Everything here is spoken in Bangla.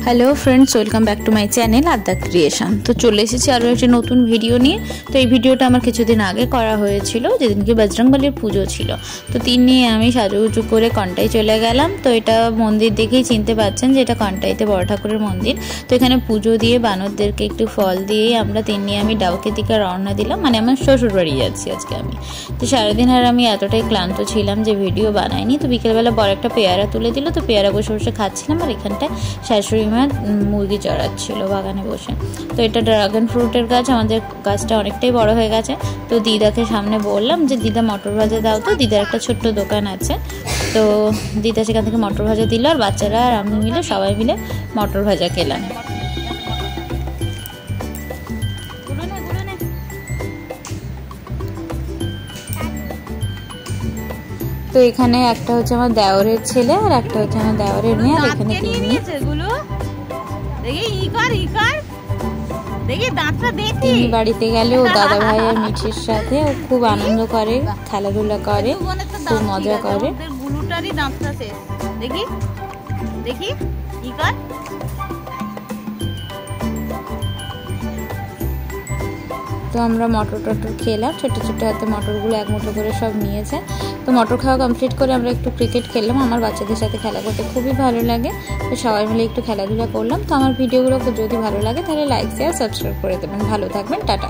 Hello friends, welcome back to my channel Adya creation. তো চলে এসেছি আরও একটি নতুন ভিডিও নিয়ে। তো এই ভিডিওটা আমার কিছুদিন আগে করা হয়েছিল, যেদিনকে বজরংবলীর পুজো ছিল। তো নিয়ে আমি সাজুগুজু করে কন্টাই চলে গেলাম। তো এটা মন্দির দেখেই চিনতে পারছেন যে এটা কন্টাইতে বড় ঠাকুরের মন্দির। তো এখানে পুজো দিয়ে বানরদেরকে একটু ফল দিয়েই আমরা নিয়ে আমি ডাউকের দিকে রওনা দিলাম। মানে আমার শ্বশুর বাড়ি যাচ্ছি আজকে আমি। তো সারাদিন আর আমি এতটাই ক্লান্ত ছিলাম যে ভিডিও বানাইনি। তো বিকেলবেলা বড় একটা পেয়ারা তুলে দিল, তো পেয়ারা বসে বসে খাচ্ছিলাম। আর এখানটায় শাশুড়ি মা মুরগি চড়াচ্ছিল বাগানে বসে। তো এটা ড্রাগন ফ্রুটের গাছ, আমাদের গাছটা অনেকটাই বড় হয়ে গেছে। তো দিদাকে সামনে বললাম যে দিদা মটর ভাজা দাও। তো দিদার একটা ছোট্ট দোকান আছে, তো দিদা সেখান থেকে মটর ভাজা দিল। আর বাচ্চারা আর আমি মিলে সবাই মিলে মটর ভাজা খেলাম। তো এখানে একটা হচ্ছে আমার দেওরের ছেলে আর একটা হচ্ছে আমার দেওরের মেয়ে। আর এখানে তিনি বাড়িতে গেলে ও দাদা ভাই আর মিঠির সাথে ও খুব আনন্দ করে, খেলাধুলা করে, খুব মজা করে। তো আমরা মটর টটর খেলাম, ছোটো ছোটো হাতে মটরগুলো এক মুঠো করে সব নিয়েছে। তো মটর খাওয়া কমপ্লিট করে আমরা একটু ক্রিকেট খেললাম। আমার বাচ্চাদের সাথে খেলা করতে খুবই ভালো লাগে, তো সবাই মিলে একটু খেলাধুলা করলাম। তো আমার ভিডিওগুলো যদি ভালো লাগে তাহলে লাইক শেয়ার সাবস্ক্রাইব করে দেবেন। ভালো থাকবেন, টাটা।